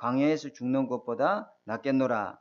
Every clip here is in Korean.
광야에서 죽는 것보다 낫겠노라.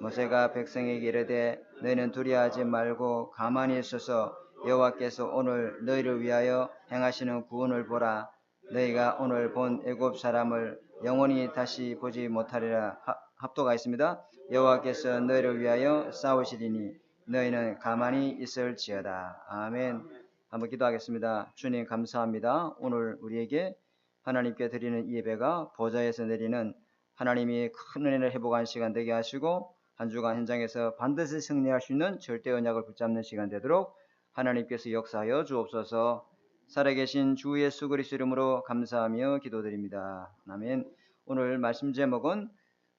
모세가 백성에게 이르되 너희는 두려워하지 말고 가만히 있어서 여호와께서 오늘 너희를 위하여 행하시는 구원을 보라. 너희가 오늘 본 애굽 사람을 영원히 다시 보지 못하리라. 합도가 있습니다. 여호와께서 너희를 위하여 싸우시리니 너희는 가만히 있을지어다. 아멘. 한번 기도하겠습니다. 주님 감사합니다. 오늘 우리에게 하나님께 드리는 이 예배가 보좌에서 내리는 하나님이 큰 은혜를 회복하는 시간 되게 하시고 한 주간 현장에서 반드시 승리할 수 있는 절대 언약을 붙잡는 시간 되도록 하나님께서 역사하여 주옵소서. 살아계신 주 예수 그리스도 이름으로 감사하며 기도드립니다. 아멘. 오늘 말씀 제목은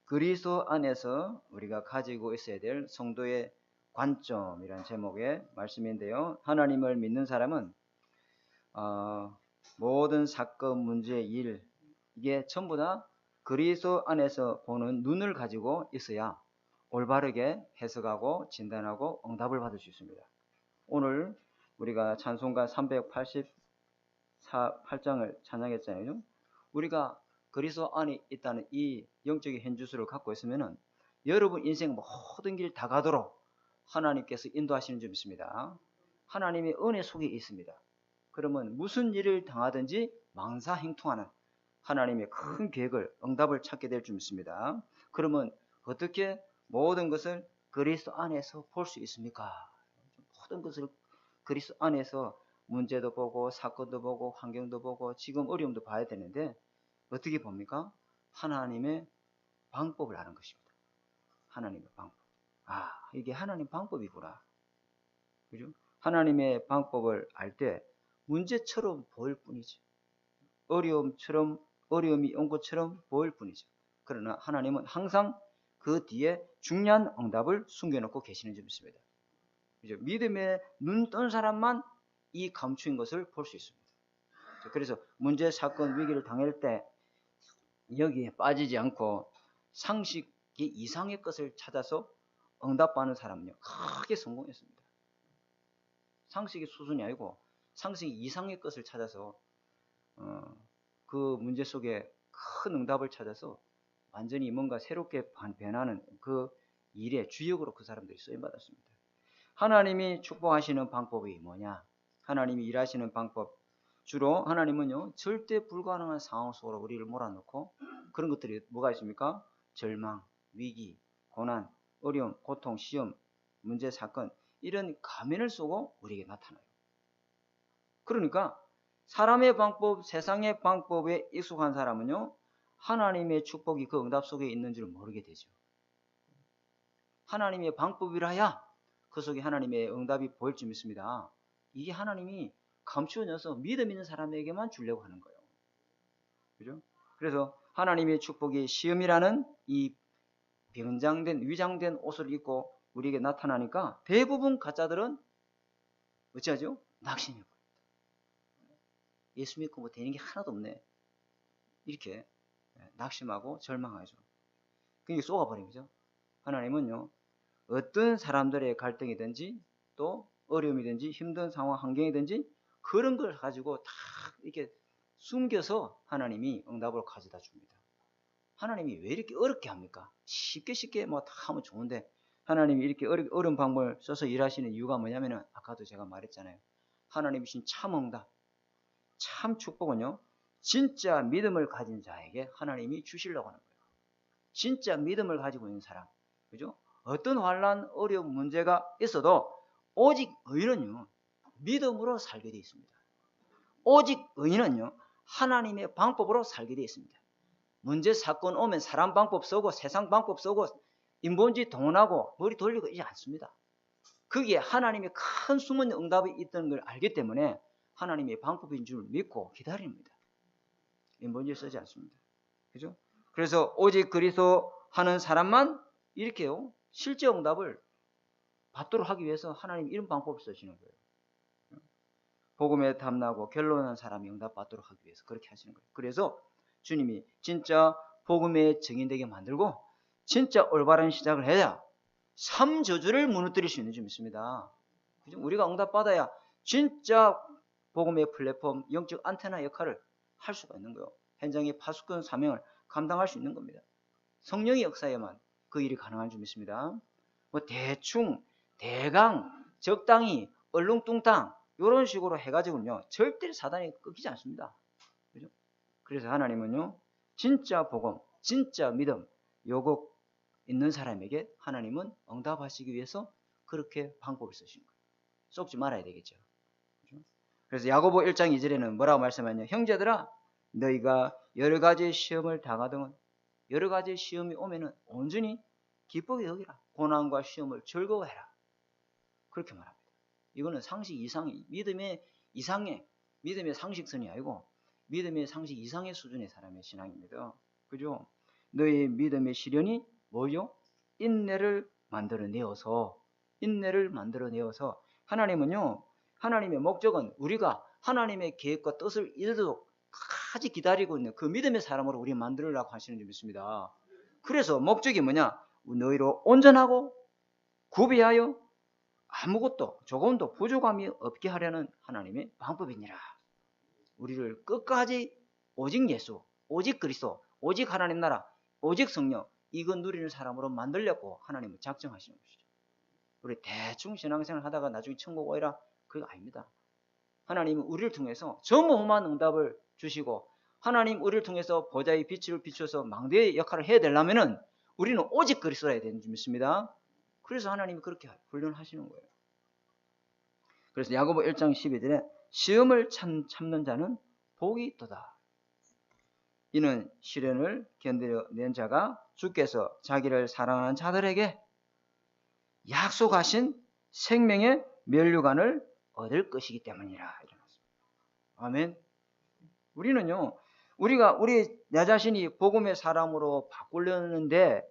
그리스도 안에서 우리가 가지고 있어야 될 성도의 관점이라는 제목의 말씀인데요. 하나님을 믿는 사람은 모든 사건, 문제, 일 이게 전부 다 그리스도 안에서 보는 눈을 가지고 있어야 올바르게 해석하고 진단하고 응답을 받을 수 있습니다. 오늘 우리가 찬송가 388장을 찬양했잖아요. 우리가 그리스도 안에 있다는 이 영적인 현주소를 갖고 있으면은 여러분 인생 모든 길 다 가도록 하나님께서 인도하시는 줄 믿습니다. 하나님의 은혜 속에 있습니다. 그러면 무슨 일을 당하든지 망사행통하는 하나님의 큰 계획을 응답을 찾게 될 줄 믿습니다. 그러면 어떻게 모든 것을 그리스도 안에서 볼 수 있습니까? 모든 것을 그리스도 안에서 문제도 보고 사건도 보고 환경도 보고 지금 어려움도 봐야 되는데 어떻게 봅니까? 하나님의 방법을 아는 것입니다. 하나님의 방법. 이게 하나님 방법이구나. 그죠? 하나님의 방법을 알 때 문제처럼 보일 뿐이죠. 어려움이 온 것처럼 보일 뿐이죠. 그러나 하나님은 항상 그 뒤에 중요한 응답을 숨겨놓고 계시는 줄 믿습니다. 그죠? 믿음에 눈 뜬 사람만 이 감추인 것을 볼 수 있습니다. 그래서 문제, 사건, 위기를 당할 때 여기에 빠지지 않고 상식이 이상의 것을 찾아서 응답받는 사람은요 크게 성공했습니다. 상식의 수준이 아니고 상식이 이상의 것을 찾아서 그 문제 속에 큰 응답을 찾아서 완전히 뭔가 새롭게 변하는 그 일의 주역으로 그 사람들이 쓰임받았습니다. 하나님이 축복하시는 방법이 뭐냐? 하나님이 일하시는 방법, 주로 하나님은요 절대 불가능한 상황 속으로 우리를 몰아넣고 그런 것들이 뭐가 있습니까? 절망, 위기, 고난, 어려움, 고통, 시험, 문제, 사건 이런 가면을 쓰고 우리에게 나타나요. 그러니까 사람의 방법, 세상의 방법에 익숙한 사람은요 하나님의 축복이 그 응답 속에 있는 줄 모르게 되죠. 하나님의 방법이라야 그 속에 하나님의 응답이 보일 줄 믿습니다. 이게 하나님이 감추어져서 믿음 있는 사람에게만 주려고 하는 거예요. 그죠? 그래서 하나님의 축복이 시험이라는 이 위장된 옷을 입고 우리에게 나타나니까 대부분 가짜들은 어찌하죠? 낙심해버립니다. 예수 믿고 뭐 되는 게 하나도 없네. 이렇게 낙심하고 절망하죠. 그게 쏘아버린 거죠. 하나님은요 어떤 사람들의 갈등이든지 또 어려움이든지 힘든 상황 환경이든지 그런 걸 가지고 다 이렇게 숨겨서 하나님이 응답을 가져다 줍니다. 하나님이 왜 이렇게 어렵게 합니까? 쉽게 뭐 다 하면 좋은데 하나님이 이렇게 어려운 방법을 써서 일하시는 이유가 뭐냐면은 아까도 제가 말했잖아요. 하나님이신 참 응답, 참 축복은요 진짜 믿음을 가진 자에게 하나님이 주시려고 하는 거예요. 진짜 믿음을 가지고 있는 사람, 그죠? 어떤 환난, 어려운 문제가 있어도 오직 의인은요 믿음으로 살게 되어 있습니다. 오직 의인은요 하나님의 방법으로 살게 되어 있습니다. 문제 사건 오면 사람 방법 쓰고 세상 방법 쓰고 인본주의 동원하고 머리 돌리고 이지 않습니다. 거기에 하나님의 큰 숨은 응답이 있다는 걸 알기 때문에 하나님의 방법인 줄 믿고 기다립니다. 인본주의 쓰지 않습니다. 그죠? 그래서 오직 그리스도 하는 사람만 이렇게요 실제 응답을 받도록 하기 위해서 하나님 이런 방법을 쓰시는 거예요. 복음에 탐나고 결론한 사람이 응답 받도록 하기 위해서 그렇게 하시는 거예요. 그래서 주님이 진짜 복음의 증인되게 만들고 진짜 올바른 시작을 해야 3저주를 무너뜨릴 수 있는 줄 믿습니다. 그죠? 우리가 응답 받아야 진짜 복음의 플랫폼, 영적 안테나 역할을 할 수가 있는 거예요. 현장의 파수꾼 사명을 감당할 수 있는 겁니다. 성령의 역사에만 그 일이 가능한 줄 믿습니다. 뭐 대충, 대강, 적당히, 얼렁뚱땅 이런 식으로 해가지고는요 절대 사단이 끊기지 않습니다. 그죠? 그래서 하나님은요 진짜 복음, 진짜 믿음 요거 있는 사람에게 하나님은 응답하시기 위해서 그렇게 방법을 쓰신 거예요. 속지 말아야 되겠죠. 그죠? 그래서 야고보 1장 2절에는 뭐라고 말씀하냐? 형제들아 너희가 여러 가지 시험을 당하던 여러 가지 시험이 오면은 온전히 기쁘게 여기라. 고난과 시험을 즐거워해라. 그렇게 말합니다. 이거는 상식 이상의 믿음의 이상의 믿음의 상식선이 아니고 믿음의 상식 이상의 수준의 사람의 신앙입니다. 그죠? 너희 믿음의 시련이 뭐요? 인내를 만들어내어서 하나님은요 하나님의 목적은 우리가 하나님의 계획과 뜻을 이루도록 끝까지 기다리고 있는 그 믿음의 사람으로 우리 만들으려고 하시는 줄 믿습니다. 그래서 목적이 뭐냐? 너희로 온전하고 구비하여 아무것도 조금도 부족함이 없게 하려는 하나님의 방법이니라. 우리를 끝까지 오직 예수, 오직 그리스도, 오직 하나님 나라, 오직 성령 이거 누리는 사람으로 만들려고 하나님은 작정하시는 것이죠. 우리 대충 신앙생활 하다가 나중에 천국 오리라 그거 아닙니다. 하나님은 우리를 통해서 전무후무한 응답을 주시고 하나님 우리를 통해서 보좌의 빛을 비춰서 망대의 역할을 해야 되려면은 우리는 오직 그리스도여야 되는 줄 믿습니다. 그래서 하나님이 그렇게 훈련하시는 거예요. 그래서 야고보 1장 12절에 시험을 참는 자는 복이 있도다. 이는 시련을 견뎌낸 자가 주께서 자기를 사랑하는 자들에게 약속하신 생명의 면류관을 얻을 것이기 때문이라. 아멘. 우리는요, 내 자신이 복음의 사람으로 바꾸려는데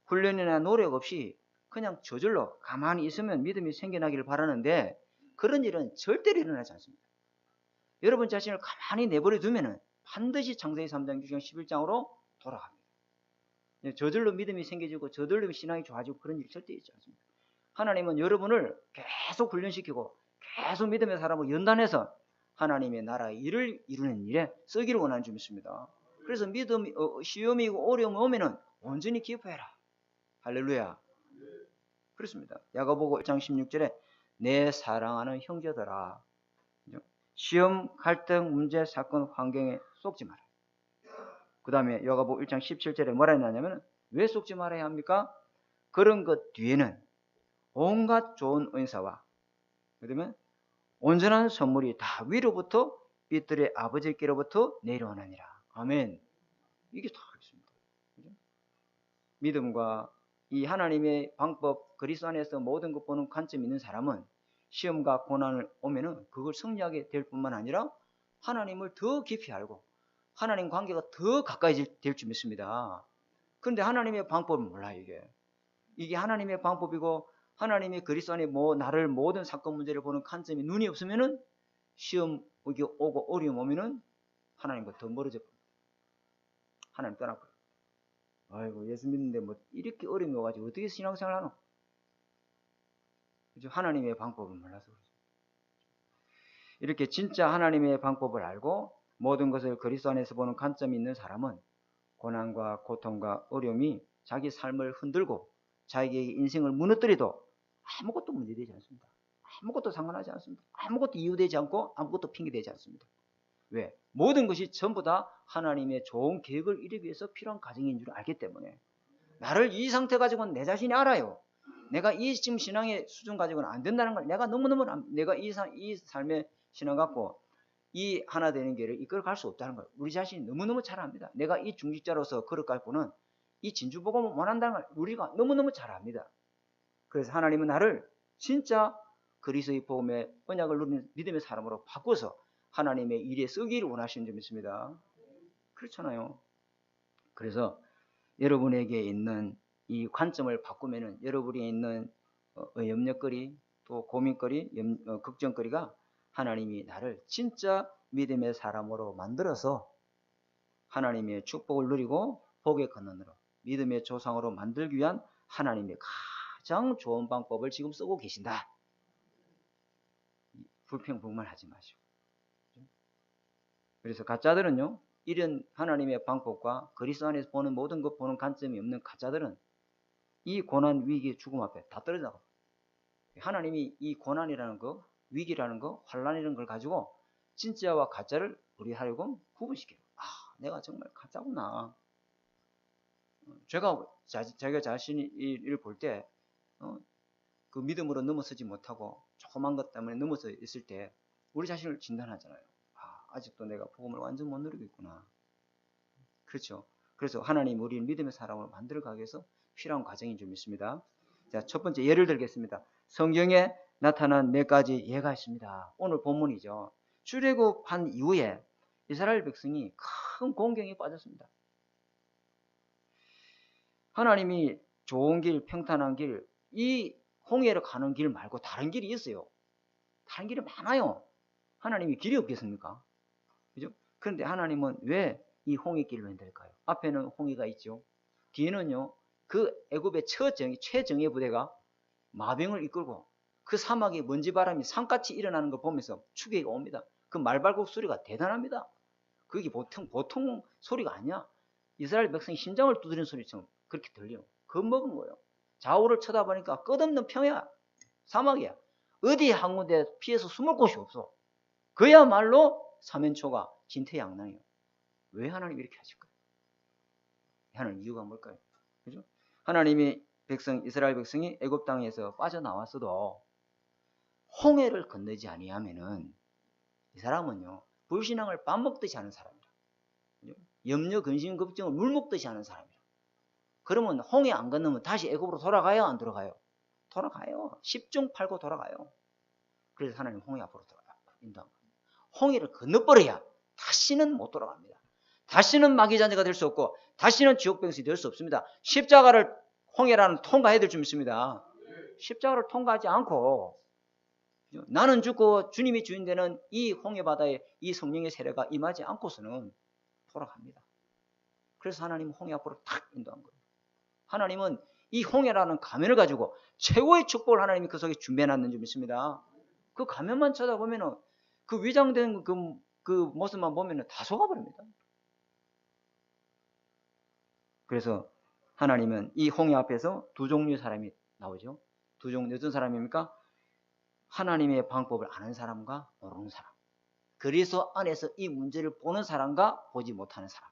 훈련이나 노력 없이 그냥 저절로 가만히 있으면 믿음이 생겨나기를 바라는데 그런 일은 절대로 일어나지 않습니다. 여러분 자신을 가만히 내버려 두면은 반드시 창세기 3장, 6장, 11장으로 돌아갑니다. 저절로 믿음이 생겨지고 저절로 신앙이 좋아지고 그런 일이 절대 있지 않습니다. 하나님은 여러분을 계속 훈련시키고 계속 믿음의 사람으로 연단해서 하나님의 나라의 일을 이루는 일에 쓰기를 원하는 줄 믿습니다. 그래서 시험이고 어려움이 오면은 온전히 기뻐해라. 할렐루야. 그렇습니다. 야고보 1장 16절에 내 사랑하는 형제들아 시험, 갈등, 문제, 사건, 환경에 속지 마라. 그 다음에 야고보 1장 17절에 뭐라 했냐면 왜 속지 말아야 합니까? 그런 것 뒤에는 온갖 좋은 은사와 그다음에 온전한 선물이 다 위로부터 빛들의 아버지께로부터 내려오느니라. 아멘. 이게 다 있습니다. 그죠? 믿음과 이 하나님의 방법 그리스도 안에서 모든 것 보는 관점이 있는 사람은 시험과 고난을 오면은 그걸 승리하게 될 뿐만 아니라 하나님을 더 깊이 알고 하나님 관계가 더 가까이 될 줄 믿습니다. 그런데 하나님의 방법은 몰라요. 이게 하나님의 방법이고 하나님의 그리스도 안에 나를 모든 사건 문제를 보는 관점이 눈이 없으면은 시험 오고 어려움 오면은 하나님과 더 멀어져 버립니다. 하나님 떠나버려요. 아이고 예수 믿는데 뭐 이렇게 어려움이 와가지고 어떻게 신앙생활 하노? 그죠? 하나님의 방법을 몰라서 그렇죠. 이렇게 진짜 하나님의 방법을 알고 모든 것을 그리스도 안에서 보는 관점이 있는 사람은 고난과 고통과 어려움이 자기 삶을 흔들고 자기의 인생을 무너뜨려도 아무것도 문제되지 않습니다. 아무것도 상관하지 않습니다. 아무것도 이유되지 않고 아무것도 핑계되지 않습니다. 왜? 모든 것이 전부 다 하나님의 좋은 계획을 이루기 위해서 필요한 과정인 줄 알기 때문에 나를 이 상태 가지고는 내 자신이 알아요. 내가 이 지금 신앙의 수준 가지고는 안 된다는 걸 내가 너무너무 내가 이 삶의 신앙 갖고 이 하나 되는 길을 이끌어 갈 수 없다는 걸 우리 자신이 너무너무 잘 압니다. 내가 이 중직자로서 그릇 갖고는 이 진주복음을 원한다는 걸 우리가 너무너무 잘 압니다. 그래서 하나님은 나를 진짜 그리스도의 복음의 언약을 누리는 믿음의 사람으로 바꿔서 하나님의 일에 쓰기를 원하시는 줄 믿습니다. 그렇잖아요. 그래서 여러분에게 있는 이 관점을 바꾸면은 여러분이 있는 염려거리 또 고민거리 걱정거리가 하나님이 나를 진짜 믿음의 사람으로 만들어서 하나님의 축복을 누리고 복의 근원으로 믿음의 조상으로 만들기 위한 하나님의 가장 좋은 방법을 지금 쓰고 계신다. 불평불만하지 마시고. 그래서 가짜들은요 이런 하나님의 방법과 그리스도 안에서 보는 모든 것 보는 관점이 없는 가짜들은 이 고난, 위기, 죽음 앞에 다 떨어져. 하나님이 이 고난이라는 거, 위기라는 거, 환란이라는 걸 가지고 진짜와 가짜를 우리 하려고 구분시켜요. 아, 내가 정말 가짜구나. 자기가 자신이 이를 볼 때, 그 믿음으로 넘어서지 못하고 조그만 것 때문에 넘어서 있을 때 우리 자신을 진단하잖아요. 아, 아직도 내가 복음을 완전 못 누리고 있구나. 그렇죠. 그래서 하나님 우리를 믿음의 사람으로 만들어가기 위해서 필요한 과정인 줄 믿습니다. 자, 첫 번째 예를 들겠습니다. 성경에 나타난 몇 가지 예가 있습니다. 오늘 본문이죠. 출애굽한 이후에 이스라엘 백성이 큰 공경에 빠졌습니다. 하나님이 좋은 길, 평탄한 길, 이 홍해로 가는 길 말고 다른 길이 있어요. 다른 길이 많아요. 하나님이 길이 없겠습니까? 그죠? 그런데 하나님은 왜 이 홍해길을 만들까요? 앞에는 홍해가 있죠. 뒤에는요, 그 애굽의 최정예 부대가 마병을 이끌고 그 사막에 먼지바람이 산같이 일어나는 걸 보면서 추격이 옵니다. 그 말발굽 소리가 대단합니다. 그게 보통 소리가 아니야. 이스라엘 백성이 심장을 두드리는 소리처럼 그렇게 들려요. 겁먹은 거예요. 좌우를 쳐다보니까 끝없는 평야, 사막이야. 어디 한 군데 피해서 숨을 곳이 없어. 그야말로 사면초가 진퇴양난이에요. 왜 하나님이 이렇게 하실까요? 하는 이유가 뭘까요? 그죠? 하나님이 이스라엘 백성이 애굽 땅에서 빠져나왔어도 홍해를 건너지 아니하면은 이 사람은요, 불신앙을 밥 먹듯이 하는 사람이라. 그죠? 염려, 근심, 걱정을 물 먹듯이 하는 사람이라. 그러면 홍해 안 건너면 다시 애굽으로 돌아가요? 안 돌아가요? 돌아가요. 10중 8구 돌아가요. 그래서 하나님 홍해 앞으로 인도한 겁니다. 홍해를 건너버려야 다시는 못 돌아갑니다. 다시는 마귀자녀가 될 수 없고 다시는 지옥병신이 될 수 없습니다. 십자가를 홍해라는 통과해야 될 줄 믿습니다. 십자가를 통과하지 않고 나는 죽고 주님이 주인 되는 이 홍해바다에 이 성령의 세례가 임하지 않고서는 돌아갑니다. 그래서 하나님은 홍해 앞으로 탁 인도한 거예요. 하나님은 이 홍해라는 가면을 가지고 최고의 축복을 하나님이 그 속에 준비해놨는 줄 믿습니다. 그 가면만 쳐다보면은 그 위장된 그 모습만 보면은 다 속아버립니다. 그래서 하나님은 이 홍해 앞에서 두 종류의 사람이 나오죠. 두 종류, 어떤 사람입니까? 하나님의 방법을 아는 사람과 모르는 사람. 그리스도 안에서 이 문제를 보는 사람과 보지 못하는 사람.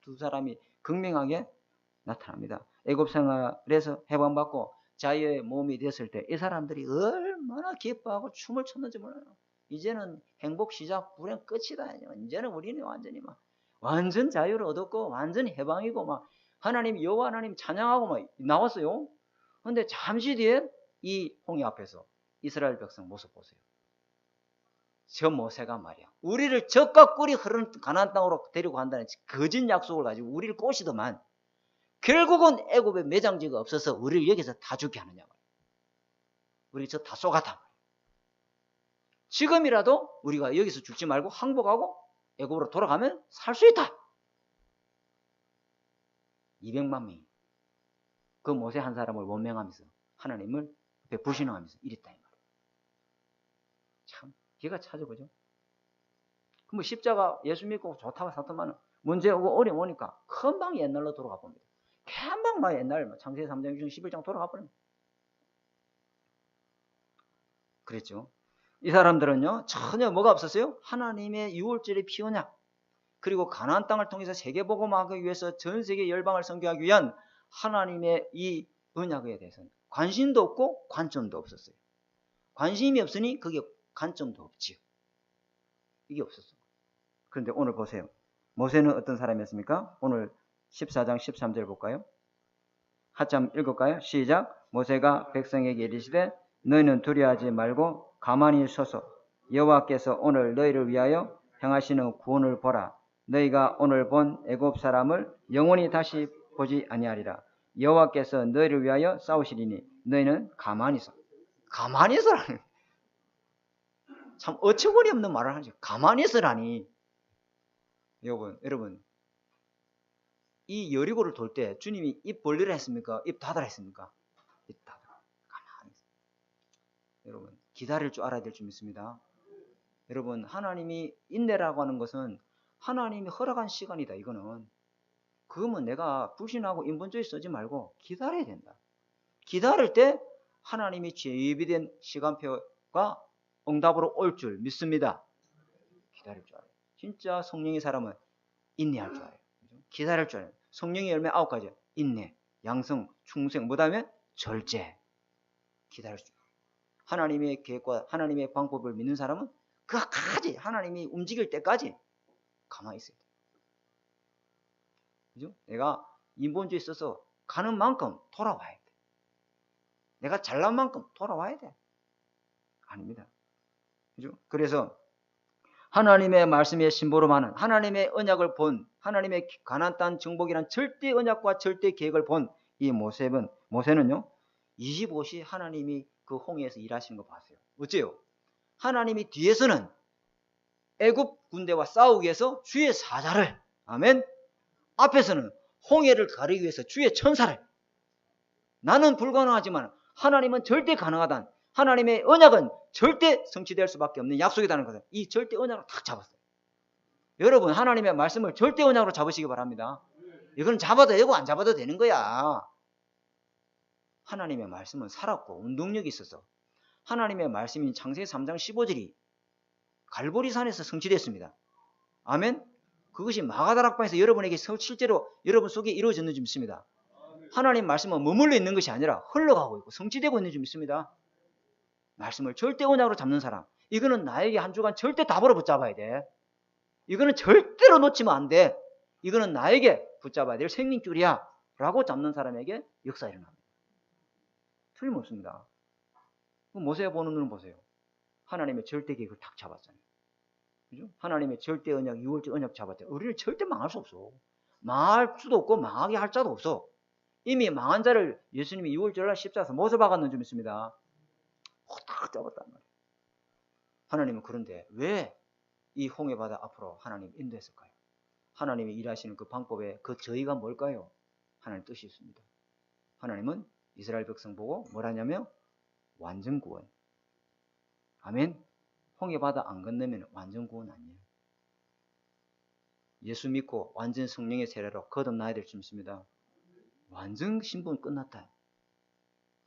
두 사람이 극명하게 나타납니다. 애굽 생활에서 해방받고 자유의 몸이 됐을 때 이 사람들이 얼마나 기뻐하고 춤을 췄는지 몰라요. 이제는 행복 시작, 불행 끝이다. 이제는 우리는 완전히 완전 자유를 얻었고 완전 해방이고 하나님 여호와 하나님 찬양하고 나왔어요. 그런데 잠시 뒤에 이 홍해 앞에서 이스라엘 백성 모습 보세요. 저 모세가 말이야. 우리를 젖과 꿀이 흐르는 가나안 땅으로 데리고 간다는 거짓 약속을 가지고 우리를 꼬시더만 결국은 애굽에 매장지가 없어서 우리를 여기서 다 죽게 하느냐 말이야. 우리 저 다 쏘갔다. 지금이라도 우리가 여기서 죽지 말고 항복하고 애굽으로 돌아가면 살 수 있다. 200만 명이 그 모세 한 사람을 원명하면서 하나님을 불신하면서 이랬다 이 말이에요. 참 기가 차죠, 그죠? 그럼 십자가 예수 믿고 좋다고 사더만 문제 오고 어려움 오니까 금방 옛날로 돌아가 봅니다. 금방 옛날 창세기 3장 11장 돌아가 버립니다. 그랬죠. 이 사람들은요 전혀 뭐가 없었어요? 하나님의 유월절의 피언약 그리고 가나안 땅을 통해서 세계복음하기 위해서 전 세계 열방을 선교하기 위한 하나님의 이 언약에 대해서는 관심도 없고 관점도 없었어요. 관심이 없으니 그게 관점도 없지요. 이게 없었어요. 그런데 오늘 보세요. 모세는 어떤 사람이었습니까? 오늘 14장 13절 볼까요? 한참 읽을까요? 시작. 모세가 백성에게 이르시되 너희는 두려워하지 말고 가만히 서서 여호와께서 오늘 너희를 위하여 행하시는 구원을 보라. 너희가 오늘 본 애굽 사람을 영원히 다시 보지 아니하리라. 여호와께서 너희를 위하여 싸우시리니 너희는 가만히 서. 가만히 서라니. 참 어처구니 없는 말을 하죠. 가만히 서라니. 여러분 이 여리고를 돌 때 주님이 입 벌리라 했습니까? 입 닫으라 했습니까? 입 닫으라. 가만히 있어. 여러분 기다릴 줄 알아야 될 줄 믿습니다. 여러분 하나님이 인내라고 하는 것은 하나님이 허락한 시간이다. 이거는. 그러면 내가 불신하고 인본주의 쓰지 말고 기다려야 된다. 기다릴 때 하나님이 예비된 시간표가 응답으로 올 줄 믿습니다. 기다릴 줄 알아요. 진짜 성령의 사람은 인내할 줄 알아요. 기다릴 줄 알아요. 성령의 열매 9가지. 인내, 양성, 충성, 뭐다음에 절제. 기다릴 줄 알아요. 하나님의 계획과 하나님의 방법을 믿는 사람은 그까지 하나님이 움직일 때까지 가만히 있어야 돼요. 그죠? 내가 인본주의에 있어서 가는 만큼 돌아와야 돼. 내가 잘난 만큼 돌아와야 돼. 아닙니다. 그죠? 그래서 하나님의 말씀의 심보로 많은 하나님의 언약을 본 하나님의 가나안 땅 정복이란 절대 언약과 절대 계획을 본 이 모세는요 25시 하나님이 그 홍해에서 일하시는 거 봤어요. 어째요? 하나님이 뒤에서는 애굽 군대와 싸우기 위해서 주의 사자를 아멘 앞에서는 홍해를 가르기 위해서 주의 천사를 나는 불가능하지만 하나님은 절대 가능하다. 하나님의 언약은 절대 성취될 수밖에 없는 약속이라는 것을 이 절대 언약으로 탁 잡았어요. 여러분 하나님의 말씀을 절대 언약으로 잡으시기 바랍니다. 이건 잡아도 되고 안 잡아도 되는 거야. 하나님의 말씀은 살았고 운동력이 있어서 하나님의 말씀인 창세기 3장 15절이 갈보리산에서 성취됐습니다. 아멘. 그것이 마가다락방에서 여러분에게 실제로 여러분 속에 이루어졌는 줄 믿습니다. 하나님 말씀은 머물러 있는 것이 아니라 흘러가고 있고 성취되고 있는 줄 믿습니다. 말씀을 절대 언약으로 잡는 사람 이거는 나에게 한 주간 절대 답으로 붙잡아야 돼. 이거는 절대로 놓치면 안 돼. 이거는 나에게 붙잡아야 될 생명줄이야 라고 잡는 사람에게 역사가 일어납니다. 틀림없습니다. 모세 보는 눈을 보세요. 하나님의 절대 계획을 탁 잡았잖아요. 그죠? 하나님의 절대 언약, 6월절 언약 잡았잖아요. 우리는 절대 망할 수 없어. 망할 수도 없고 망하게 할 자도 없어. 이미 망한 자를 예수님이 6월절날 십자가에서 못을 박았는 줄 믿습니다. 딱 잡았단 말이에요. 하나님은 그런데 왜 이 홍해바다 앞으로 하나님 인도했을까요? 하나님이 일하시는 그 방법에 그 저희가 뭘까요? 하나님 뜻이 있습니다. 하나님은 이스라엘 백성 보고 뭐라냐면 완전 구원. 아멘. 홍해바다 안 건너면 완전 구원 아니에요. 예수 믿고 완전 성령의 세례로 거듭나야 될 줄 믿습니다. 완전 신분 끝났다.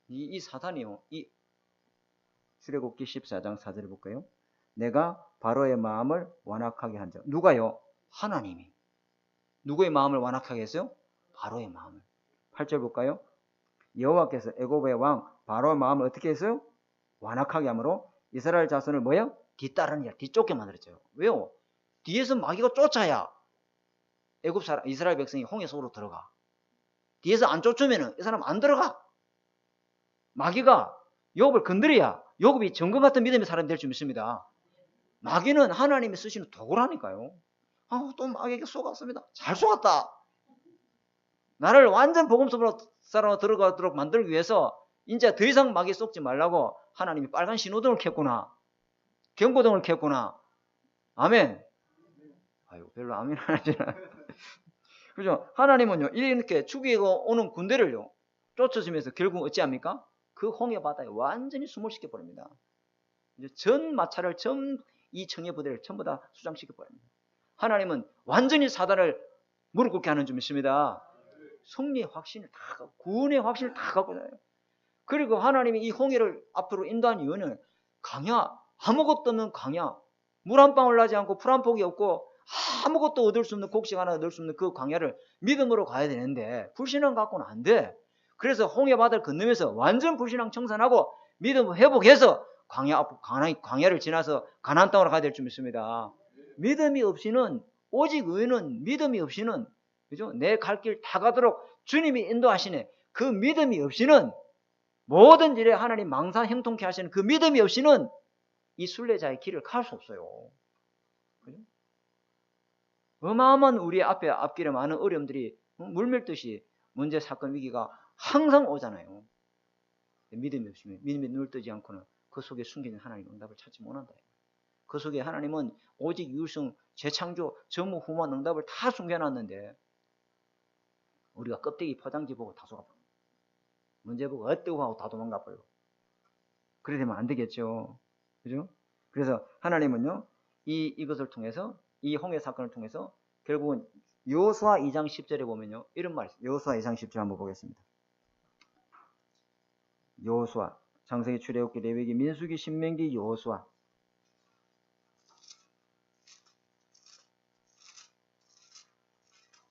이 사단이요. 이 출애굽기 14장 4절을 볼까요? 내가 바로의 마음을 완악하게 한 자. 누가요? 하나님이. 누구의 마음을 완악하게 했어요? 바로의 마음을. 8절 볼까요? 여호와께서 애굽의 왕 바로의 마음을 어떻게 했어요? 완악하게 함으로 이스라엘 자손을 뭐요? 뒤따르니라. 뒤쫓게 만들었죠. 왜요? 뒤에서 마귀가 쫓아야 애굽 사람 이스라엘 백성이 홍해 속으로 들어가. 뒤에서 안 쫓으면 이 사람 안 들어가. 마귀가 욥을 건드려야 욥이 정금 같은 믿음의 사람이 될 줄 믿습니다. 마귀는 하나님이 쓰시는 도구라니까요. 또 마귀에게 속았습니다. 잘 속았다. 나를 완전 복음서로 사람으로 들어가도록 만들기 위해서 이제 더 이상 마귀에 속지 말라고 하나님이 빨간 신호등을 켰구나. 경고등을 켰구나. 아멘. 아유, 별로 아멘 안 하잖아. 그죠? 하나님은요, 이렇게 죽이고 오는 군대를요, 쫓아주면서 결국 어찌합니까? 그 홍해 바다에 완전히 숨을 시켜버립니다. 전 마차를, 이 청해 부대를 전부 다 수장시켜버립니다. 하나님은 완전히 사단을 무릎 꿇게 하는 줄 믿습니다. 승리의 확신을 다 갖고, 구원의 확신을 다 갖고 있어요. 그리고 하나님이 이 홍해를 앞으로 인도한 이유는 강야, 아무것도 없는 강야, 물 한 방울 나지 않고 풀 한 폭이 없고 아무것도 얻을 수 없는 곡식 하나 얻을 수 없는 그 광야를 믿음으로 가야 되는데 불신앙 갖고는 안 돼. 그래서 홍해 바다를 건너면서 완전 불신앙 청산하고 믿음을 회복해서 광야를 지나서 가나안 땅으로 가야 될 줄 믿습니다. 믿음이 없이는 오직 의는 믿음이 없이는 그죠? 내 갈 길 다 가도록 주님이 인도하시네. 그 믿음이 없이는 모든 일에 하나님 망상 형통케 하시는 그 믿음이 없이는 이 순례자의 길을 갈 수 없어요. 그죠? 어마어마한 우리 앞길에 많은 어려움들이 물밀듯이 문제, 사건, 위기가 항상 오잖아요. 믿음이 없으면 믿음이 눈을 뜨지 않고는 그 속에 숨겨진 하나님의 응답을 찾지 못한다. 그 속에 하나님은 오직 유일성, 재창조, 전무후무한 응답을 다 숨겨놨는데 우리가 껍데기 포장지 보고 다 속아버려. 문제 보고 어때고 하고 다 도망가버려. 그래 되면 안 되겠죠. 그죠? 그래서 하나님은요, 이것을 통해서 이 홍해 사건을 통해서 결국은 여호수아 2장 10절에 보면요. 이런 말이 있어요. 여호수아 2장 10절 한번 보겠습니다. 여호수아, 창세기, 출애굽기, 레위기, 민수기, 신명기, 여호수아.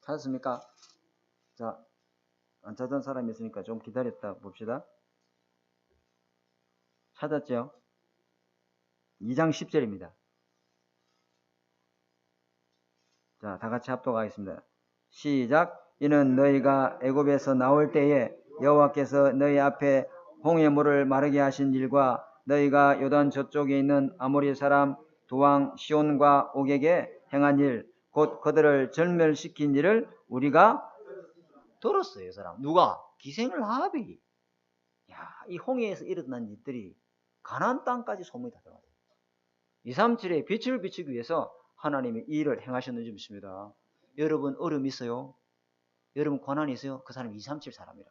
찾았습니까? 자, 안 찾은 사람이 있으니까 좀 기다렸다 봅시다. 찾았죠? 2장 10절입니다. 자, 다 같이 합독하겠습니다. 시작. 이는 너희가 애굽에서 나올 때에 여호와께서 너희 앞에 홍해 물을 마르게 하신 일과 너희가 요단 저쪽에 있는 아모리 사람 두왕 시온과 옥에게 행한 일, 곧 그들을 절멸시킨 일을 우리가 들었어요. 이 사람. 누가? 기생라합이. 야, 이 홍해에서 일어난 일들이 가나안 땅까지 소문이 다 들어가요. 237의 빛을 비추기 위해서 하나님이 이 일을 행하셨는지 믿습니다. 여러분 어려움 있어요? 여러분 고난이 있어요? 그 사람이 237 사람이라.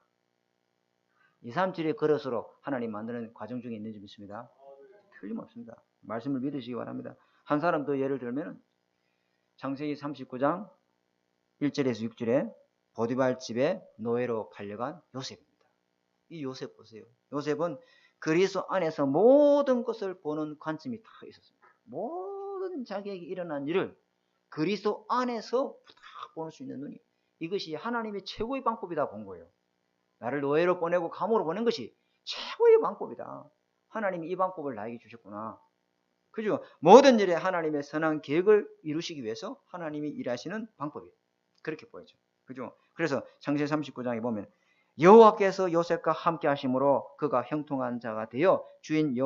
237의 그릇으로 하나님 만드는 과정 중에 있는지 믿습니다. 틀림없습니다. 말씀을 믿으시기 바랍니다. 한 사람 더 예를 들면 창세기 39장 1절에서 6절에 보디발 집에 노예로 팔려간 요셉입니다. 이 요셉 보세요. 요셉은 그리스도 안에서 모든 것을 보는 관점이 다 있었습니다. 모든 자기에게 일어난 일을 그리스도 안에서 다 보는 수 있는 눈이, 이것이 하나님의 최고의 방법이다 본 거예요. 나를 노예로 보내고 감옥으로 보낸 것이 최고의 방법이다. 하나님이 이 방법을 나에게 주셨구나. 그죠? 모든 일에 하나님의 선한 계획을 이루시기 위해서 하나님이 일하시는 방법이에요. 그렇게 보이죠. 그죠? 그래서 창세기 39장에 보면 여호와께서 요셉과 함께 하심으로 그가 형통한 자가 되어 주인이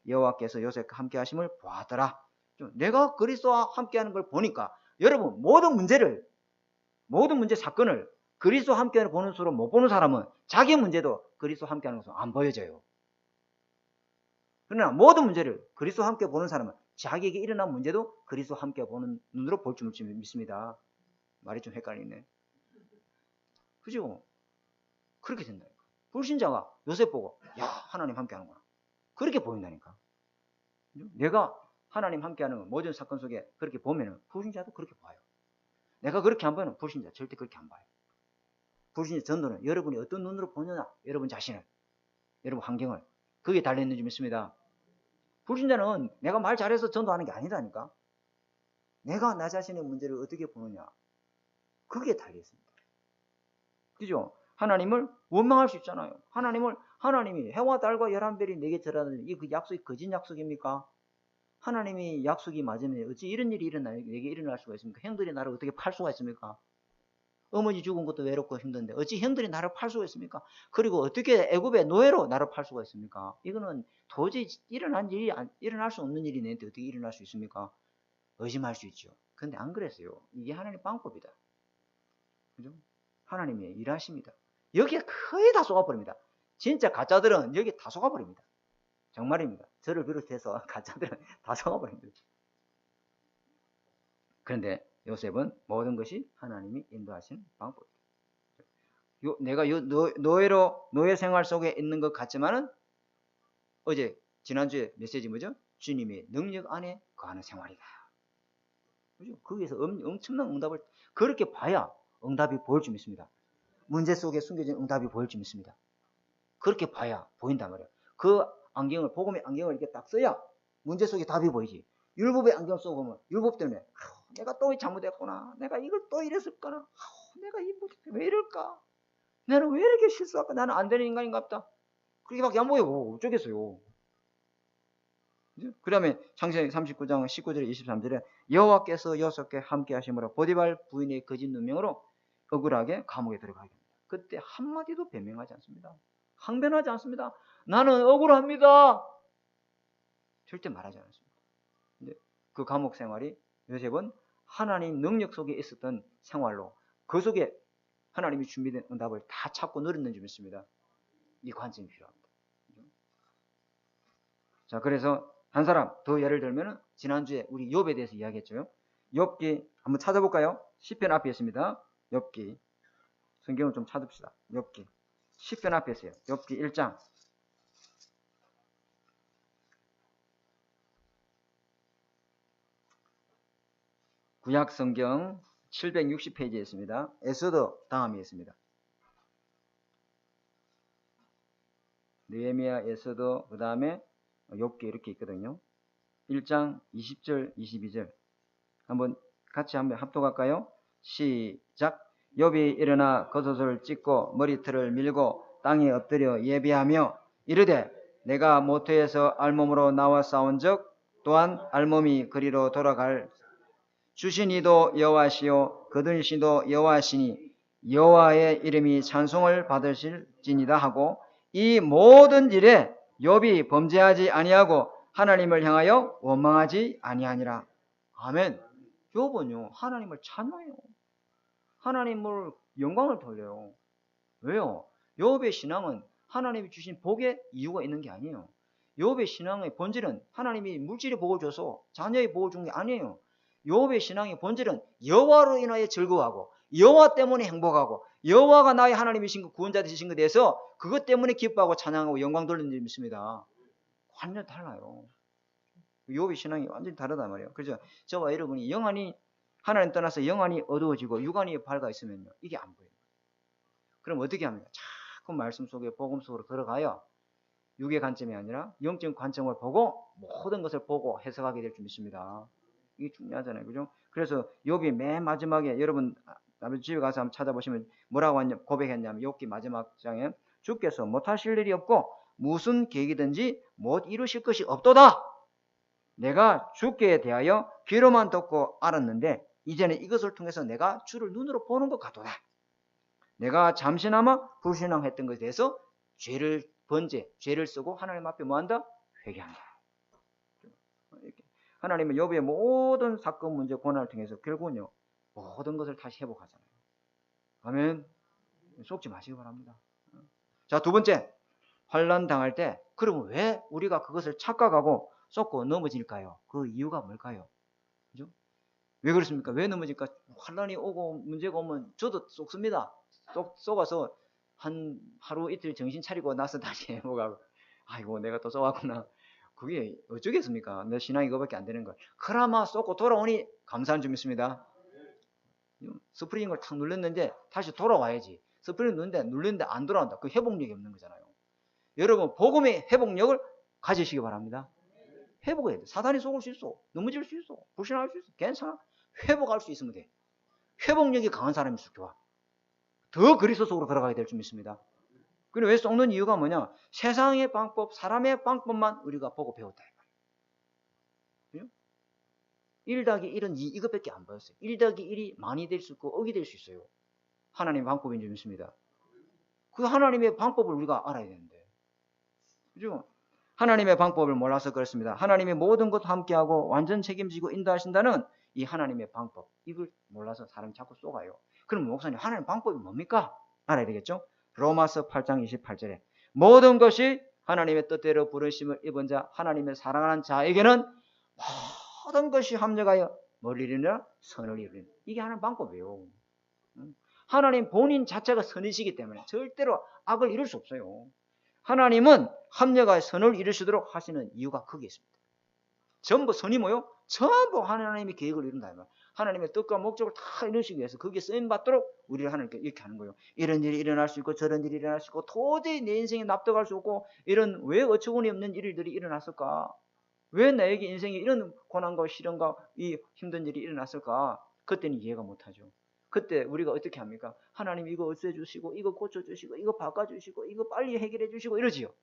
여호와께서 요셉과 함께 하심을 보았더라. 내가 그리스도와 함께 하는 걸 보니까 여러분 모든 문제 사건을 그리스도와 함께 보는 수로 못 보는 사람은 자기 문제도 그리스도와 함께 하는 것으로 안 보여져요. 그러나 모든 문제를 그리스도와 함께 보는 사람은 자기에게 일어난 문제도 그리스도와 함께 보는 눈으로 볼 줄 믿습니다. 말이 좀 헷갈리네. 그죠? 그렇게 된다니까. 불신자가 요셉 보고 야 하나님 함께 하는구나. 그렇게 보인다니까. 내가 하나님 함께 하는 모든 사건 속에 그렇게 보면은 불신자도 그렇게 봐요. 내가 그렇게 안 보면 불신자 절대 그렇게 안 봐요. 불신자 전도는 여러분이 어떤 눈으로 보느냐, 여러분 자신을, 여러분 환경을, 그게 달려있는지 믿습니다. 불신자는 내가 말 잘해서 전도하는 게 아니다니까. 내가 나 자신의 문제를 어떻게 보느냐, 그게 달려있습니다. 그죠? 하나님을 원망할 수 있잖아요. 하나님이 해와 달과 11별이 내게 절하는 이 그 약속이 거짓 약속입니까? 하나님이 약속이 맞으면 어찌 이런 일이 내게 일어날 수가 있습니까? 형들이 나를 어떻게 팔 수가 있습니까? 어머니 죽은 것도 외롭고 힘든데 어찌 형들이 나를 팔 수가 있습니까? 그리고 어떻게 애굽의 노예로 나를 팔 수가 있습니까? 이거는 도저히 일어날 수 없는 일이 내한테 어떻게 일어날 수 있습니까? 의심할 수 있죠. 근데 안 그랬어요. 이게 하나님 방법이다. 그죠? 하나님이 일하십니다. 여기에 거의 다 속아버립니다. 진짜 가짜들은 여기 다 속아버립니다. 정말입니다. 저를 비롯해서 가짜들은 다 속아버립니다. 그런데 요셉은 모든 것이 하나님이 인도하시는 방법입니다. 내가 노예 생활 속에 있는 것 같지만은 지난주에 메시지 뭐죠? 주님의 능력 안에 거하는 생활이다. 그죠? 거기에서 엄청난 응답을 그렇게 봐야 응답이 보일 줄 믿습니다. 문제 속에 숨겨진 응답이 보일 줄 믿습니다. 그렇게 봐야 보인단 말이에요. 그 안경을, 복음의 안경을 이렇게 딱 써야 문제 속에 답이 보이지. 율법의 안경 쓰고 보면 율법 때문에 내가 또 잘못했구나. 내가 이걸 또 이랬을까나. 내가 왜 이럴까? 나는 왜 이렇게 실수할까? 나는 안 되는 인간인가 보다. 그렇게밖에 안 보여. 어쩌겠어요. 그 다음에 창세기 39장 19절에 23절에 여호와께서 요셉과 함께 하심으로 보디발 부인의 거짓 누명으로 억울하게 감옥에 들어가게 됩니다. 그때 한마디도 변명하지 않습니다. 항변하지 않습니다. 나는 억울합니다. 절대 말하지 않습니다. 근데 그 감옥 생활이 요셉은 하나님 능력 속에 있었던 생활로 그 속에 하나님이 준비된 응답을 다 찾고 누렸는지 믿습니다. 이 관점이 필요합니다. 자, 그래서 한 사람 더 예를 들면 지난주에 우리 욥에 대해서 이야기했죠. 욥기 한번 찾아볼까요? 시편 앞에 있습니다. 욥기 성경을 좀 찾읍시다. 욥기 시편 앞에 있어요. 욥기 1장 구약성경 760페이지에 있습니다. 에스더 다음에 있습니다. 느헤미야, 에스더, 그 다음에 욥기 이렇게 있거든요. 1장 20절, 22절 같이 한번 합독할까요? 시작. 욥이 일어나 겉옷을 찢고 머리털을 밀고 땅에 엎드려 예배하며 이르되 내가 모태에서 알몸으로 나와 싸운즉 또한 알몸이 그리로 돌아갈 주신 이도 여호와시요 거두신 이도 여호와시니 여호와의 이름이 찬송을 받으실지니라 하고 이 모든 일에 욥이 범죄하지 아니하고 하나님을 향하여 원망하지 아니하니라. 아멘. 욥은요 하나님을 찬양해요. 하나님을 영광을 돌려요. 왜요? 욥의 신앙은 하나님이 주신 복에 이유가 있는 게 아니에요. 욥의 신앙의 본질은 하나님이 물질의 복을 줘서 자녀의 복을 준 게 아니에요. 욥의 신앙의 본질은 여호와로 인하여 즐거워하고 여호와 때문에 행복하고 여호와가 나의 하나님이신 것, 구원자 되신 것에 대해서 그것 때문에 기뻐하고 찬양하고 영광 돌리는 일이 있습니다. 완전 달라요. 욥의 신앙이 완전히 다르단 말이에요. 그래서 저와 여러분이 영안이 하나님 떠나서 영안이 어두워지고 육안이 밝아 있으면요 이게 안 보여요. 그럼 어떻게 합니까? 자꾸 말씀 속에 복음 속으로 들어가요. 육의 관점이 아니라 영적 관점을 보고 모든 것을 보고 해석하게 될 줄 믿습니다. 이게 중요하잖아요. 그죠? 그래서 욥이 맨 마지막에 여러분 집에 가서 한번 찾아보시면 뭐라고 고백했냐면 욥기 마지막 장에 주께서 못하실 일이 없고 무슨 계획이든지 못 이루실 것이 없도다. 내가 주께 대하여 귀로만 듣고 알았는데 이제는 이것을 통해서 내가 주를 눈으로 보는 것 같도다. 내가 잠시나마 불신앙했던 것에 대해서 죄를 쓰고 하나님 앞에 뭐한다? 회개한다. 하나님은 욥의 모든 사건, 문제, 고난을 통해서 결국은요 모든 것을 다시 회복하잖아요. 아멘. 속지 마시기 바랍니다. 자, 두 번째, 환난 당할 때 그러면 왜 우리가 그것을 착각하고 쏟고 넘어질까요? 그 이유가 뭘까요? 그죠? 왜 그렇습니까? 왜 넘어질까? 환난이 오고 문제가 오면 저도 쏟습니다. 쏟아서 한 하루 이틀 정신 차리고 나서 다시 회복하고 아이고 내가 또 쏟았구나. 그게 어쩌겠습니까? 내 신앙이 그거밖에 안 되는 걸. 그나마 쏟고 돌아오니 감사한 점 있습니다. 스프링을 탁 눌렀는데 다시 돌아와야지. 스프링 눌렀는데 안 돌아온다. 그 회복력이 없는 거잖아요. 여러분 복음의 회복력을 가지시기 바랍니다. 회복해야 돼. 사단이 속을 수 있어. 넘어질 수 있어. 불신할 수 있어. 괜찮아. 회복할 수 있으면 돼. 회복력이 강한 사람일수록 좋아. 더 그리스도 속으로 들어가게 될 줄 믿습니다. 그리고 왜 썩는 이유가 뭐냐? 세상의 방법, 사람의 방법만 우리가 보고 배웠다. 1 더하기 1은 2 이것밖에 안 보였어요. 1 더하기 1이 많이 될 수 있고 억이 될 수 있어요. 하나님의 방법인 줄 믿습니다. 그 하나님의 방법을 우리가 알아야 되는데. 그죠? 하나님의 방법을 몰라서 그렇습니다. 하나님의 모든 것 함께하고 완전 책임지고 인도하신다는 이 하나님의 방법. 이걸 몰라서 사람이 자꾸 쏘가요. 그럼 목사님 하나님의 방법이 뭡니까? 알아야 되겠죠? 로마서 8장 28절에 모든 것이 하나님의 뜻대로 부르심을 입은 자 하나님의 사랑하는 자에게는 모든 것이 합력하여 뭘 이루느냐? 선을 이루는. 이게 하나님 방법이에요. 하나님 본인 자체가 선이시기 때문에 절대로 악을 이룰 수 없어요. 하나님은 합력하여 선을 이루시도록 하시는 이유가 거기에 있습니다. 전부 선이 뭐요? 전부 하나님의 계획을 이룬다. 하나님의 뜻과 목적을 다 이루시기 위해서 거기에 쓰임받도록 우리를 하나님께 이렇게 하는 거예요. 이런 일이 일어날 수 있고 저런 일이 일어날 수 있고 도저히 내 인생에 납득할 수 없고 이런 왜 어처구니 없는 일들이 일어났을까? 왜 나에게 인생에 이런 고난과 시련과 이 힘든 일이 일어났을까? 그때는 이해가 못하죠. 그때 우리가 어떻게 합니까? 하나님 이거 없애주시고 이거 고쳐주시고 이거 바꿔주시고 이거 빨리 해결해주시고 이러지요.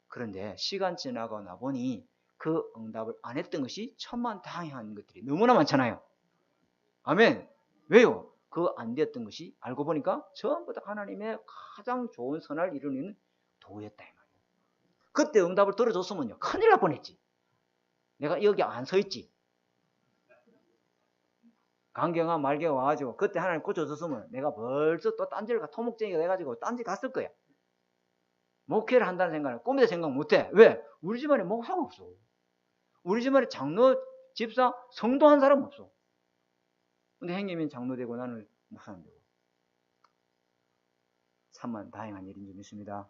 그런데 시간 지나고 나보니 그 응답을 안 했던 것이 천만다행한 것들이 너무나 많잖아요. 아멘. 왜요? 그 안 되었던 것이 알고 보니까 전부 다 하나님의 가장 좋은 선을 이루는 도구였다 이 말이에요. 그때 응답을 들어줬으면요 큰일 날 뻔했지. 내가 여기 안 서 있지. 강경화 말기가 와가지고 그때 하나님 고쳐줬으면 내가 벌써 또 딴지를 토목쟁이가 돼가지고 딴지 갔을 거야. 목회를 한다는 생각을 꿈에도 생각 못해. 왜? 우리 집안에 목사가 없어. 우리 집안에 장로, 집사, 성도 한 사람 없어. 근데 형님은 장로 되고 나는 목사님 되고. 참만 다행한 일인 줄 믿습니다.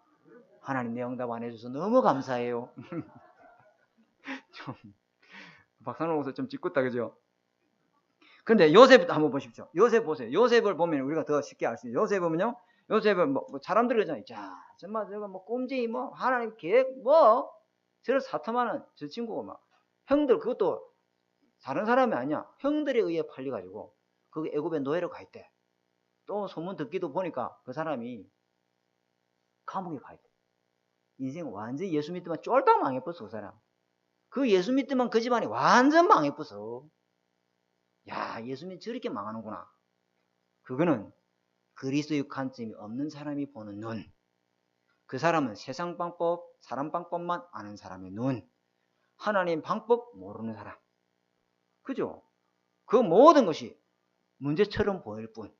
하나님 내 응답 안 해줘서 너무 감사해요. 좀 박사님 오서 좀 짓궂다 그죠? 근데 요셉 한번 보십시오. 요셉 보세요. 요셉을 보면 우리가 더 쉽게 알 수 있어요. 요셉은요, 요셉은 뭐 사람들이 그러잖아요. 자, 정말 저거 뭐 꼼쟁이 뭐 하나님 계획 뭐 저를 사탐하는 저 친구가 막 형들 그것도 다른 사람이 아니야. 형들에 의해 팔려가지고 그 애굽의 노예로 가 있대. 또 소문 듣기도 보니까 그 사람이 감옥에 가 있대. 인생 완전히 예수 믿더만 쫄딱 망해버렸어, 그 사람. 그 예수 믿더만 그 집안이 완전 망해버렸어. 야, 예수 믿 저렇게 망하는구나. 그거는 그리스도의 관점이 없는 사람이 보는 눈. 그 사람은 세상 방법, 사람 방법만 아는 사람의 눈. 하나님 방법 모르는 사람. 그죠? 그 모든 것이 문제처럼 보일 뿐,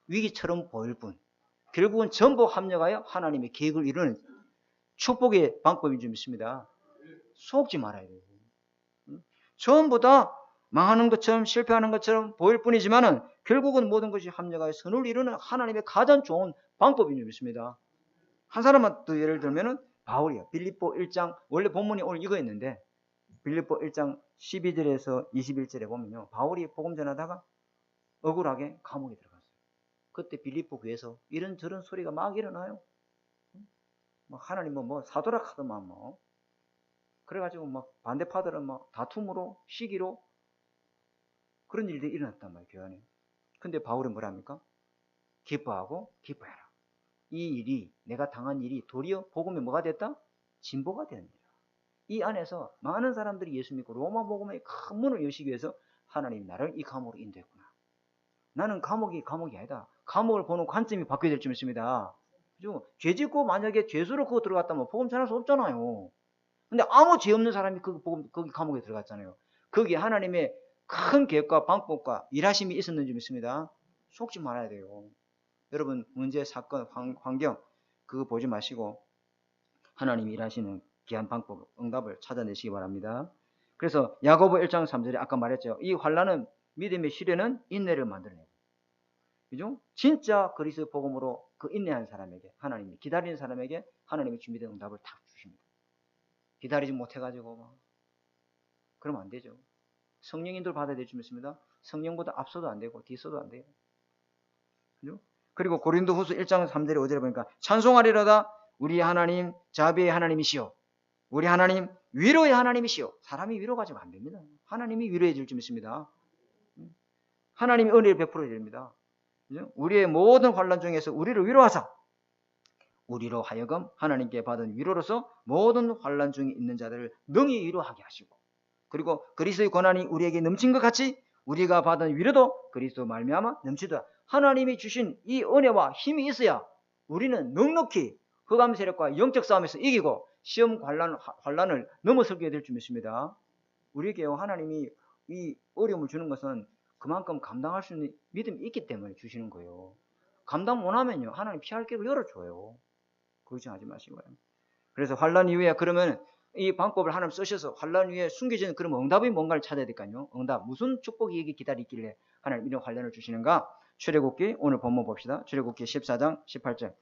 위기처럼 보일 뿐, 결국은 전부 합력하여 하나님의 계획을 이루는 축복의 방법이 좀 있습니다. 속지 말아야 돼요. 전부 다 망하는 것처럼 실패하는 것처럼 보일 뿐이지만은 결국은 모든 것이 합력하여 선을 이루는 하나님의 가장 좋은 방법이 좀 있습니다. 한 사람만 또 예를 들면은 바울이요. 빌립보 1장, 원래 본문이 오늘 이거였는데 빌립보 1장 12절에서 21절에 보면요. 바울이 복음 전하다가 억울하게 감옥에 들어갔어요. 그때 빌립보 교회에서 이런저런 소리가 막 일어나요. 뭐 하나님 뭐 사도라 하더만 뭐. 그래가지고 막 반대파들은 막 다툼으로 시기로 그런 일들이 일어났단 말이에요. 교회 안에. 근데 바울은 뭐랍니까? 기뻐하고 기뻐해라. 이 일이 내가 당한 일이 도리어 복음에 뭐가 됐다? 진보가 되었느니라. 이 안에서 많은 사람들이 예수 믿고 로마 복음의 큰 문을 여시기 위해서 하나님이 나를 이 감옥으로 인도했구나. 나는 감옥이 아니다. 감옥을 보는 관점이 바뀌어야 될 줄 믿습니다. 그죠? 죄 짓고 만약에 죄수로 그거 들어갔다면 복음 전할 수 없잖아요. 근데 아무 죄 없는 사람이 거기 감옥에 들어갔잖아요. 거기에 하나님의 큰 계획과 방법과 일하심이 있었는지 믿습니다. 속지 말아야 돼요. 여러분 문제, 사건, 환경 그거 보지 마시고 하나님이 일하시는 귀한 방법, 응답을 찾아내시기 바랍니다. 그래서 야고보 1장 3절에 아까 말했죠. 이 환난은 믿음의 시련은 인내를 만들어내요. 그죠? 진짜 그리스도 복음으로 그 인내한 사람에게 하나님이 기다리는 사람에게 하나님이 준비된 응답을 다 주십니다. 기다리지 못해가지고 막 그러면 안 되죠. 성령인들 받아야 될 줄 믿습니다. 성령보다 앞서도 안 되고 뒤서도 안 돼요. 그죠? 그리고 고린도후서 1장 3절에 5절에 보니까 찬송하리로다 우리 하나님 자비의 하나님이시오. 우리 하나님 위로의 하나님이시오. 사람이 위로 가지면 안 됩니다. 하나님이 위로해 줄 줄 믿습니다. 하나님이 은혜를 베풀어야 됩니다. 그죠? 우리의 모든 환난 중에서 우리를 위로하사 우리로 하여금 하나님께 받은 위로로서 모든 환난 중에 있는 자들을 능히 위로하게 하시고 그리고 그리스도의 권한이 우리에게 넘친 것 같이 우리가 받은 위로도 그리스도 말미암아 넘치다. 하나님이 주신 이 은혜와 힘이 있어야 우리는 넉넉히 흑암 세력과 영적 싸움에서 이기고 시험 환난을 넘어서게 될 줄 믿습니다. 우리에게 하나님이 이 어려움을 주는 것은 그만큼 감당할 수 있는 믿음이 있기 때문에 주시는 거예요. 감당 못하면요 하나님 피할 길을 열어줘요. 걱정하지 마시고요. 그래서 환난 이후에 그러면 이 방법을 하나님 쓰셔서 환난 이후에 숨겨진 그런 응답이 뭔가를 찾아야 될까요? 응답 무슨 축복이 여기 기다리길래 하나님 이런 환난을 주시는가? 출애굽기 오늘 본문 봅시다. 출애굽기 14장 18절.